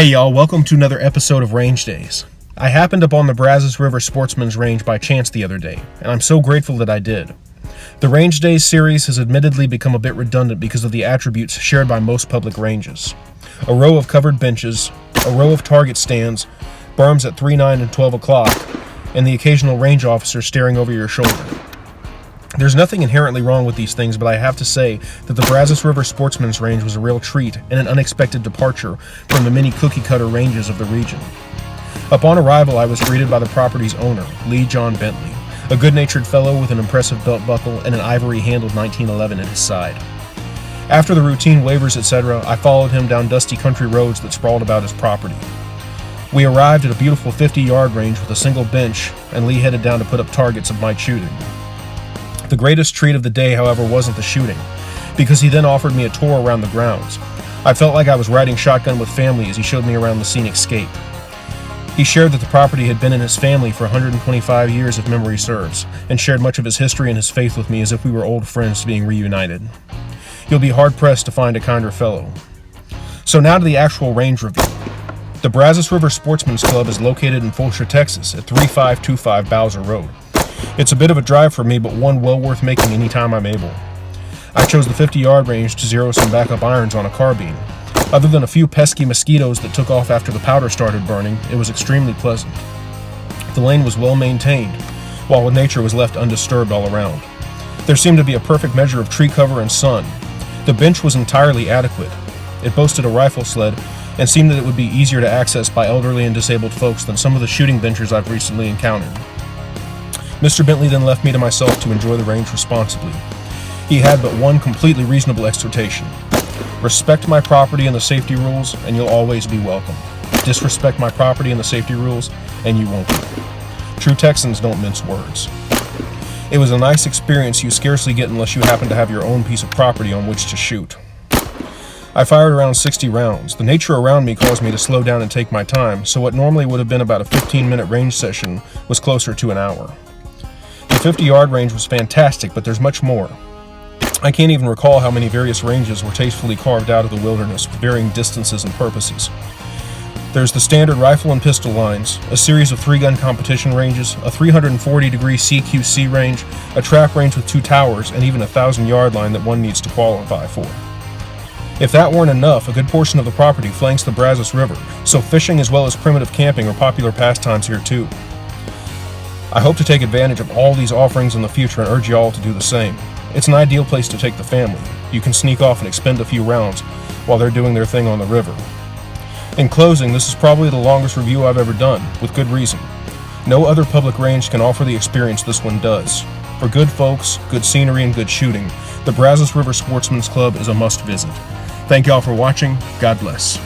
Hey y'all, welcome to another episode of Range Days. I happened upon the Brazos River Sportsman's Range by chance the other day, and I'm so grateful that I did. The Range Days series has admittedly become a bit redundant because of the attributes shared by most public ranges. A row of covered benches, a row of target stands, berms at 3, 9, and 12 o'clock, and the occasional range officer staring over your shoulder. There's nothing inherently wrong with these things, but I have to say that the Brazos River Sportsman's Range was a real treat and an unexpected departure from the many cookie-cutter ranges of the region. Upon arrival, I was greeted by the property's owner, Lee John Bentley, a good-natured fellow with an impressive belt buckle and an ivory-handled 1911 at his side. After the routine waivers, etc., I followed him down dusty country roads that sprawled about his property. We arrived at a beautiful 50-yard range with a single bench, and Lee headed down to put up targets of my shooting. The greatest treat of the day, however, wasn't the shooting, because he then offered me a tour around the grounds. I felt like I was riding shotgun with family as he showed me around the scenic scape. He shared that the property had been in his family for 125 years if memory serves, and shared much of his history and his faith with me as if we were old friends being reunited. You'll be hard-pressed to find a kinder fellow. So now to the actual range review. The Brazos River Sportsman's Club is located in Fulshear, Texas at 3525 Bowser Road. It's a bit of a drive for me, but one well worth making anytime I'm able. I chose the 50-yard range to zero some backup irons on a carbine. Other than a few pesky mosquitoes that took off after the powder started burning, it was extremely pleasant. The lane was well maintained, while nature was left undisturbed all around. There seemed to be a perfect measure of tree cover and sun. The bench was entirely adequate. It boasted a rifle sled, and seemed that it would be easier to access by elderly and disabled folks than some of the shooting benches I've recently encountered. Mr. Bentley then left me to myself to enjoy the range responsibly. He had but one completely reasonable exhortation. Respect my property and the safety rules, and you'll always be welcome. Disrespect my property and the safety rules, and you won't be. True Texans don't mince words. It was a nice experience you scarcely get unless you happen to have your own piece of property on which to shoot. I fired around 60 rounds. The nature around me caused me to slow down and take my time, so what normally would have been about a 15-minute range session was closer to an hour. The 50-yard range was fantastic, but there's much more. I can't even recall how many various ranges were tastefully carved out of the wilderness with varying distances and purposes. There's the standard rifle and pistol lines, a series of 3-gun competition ranges, a 340-degree CQC range, a trap range with 2 towers, and even a 1,000-yard line that one needs to qualify for. If that weren't enough, a good portion of the property flanks the Brazos River, so fishing as well as primitive camping are popular pastimes here too. I hope to take advantage of all these offerings in the future and urge you all to do the same. It's an ideal place to take the family. You can sneak off and expend a few rounds while they're doing their thing on the river. In closing, this is probably the longest review I've ever done, with good reason. No other public range can offer the experience this one does. For good folks, good scenery, and good shooting, the Brazos River Sportsman's Club is a must visit. Thank y'all for watching. God bless.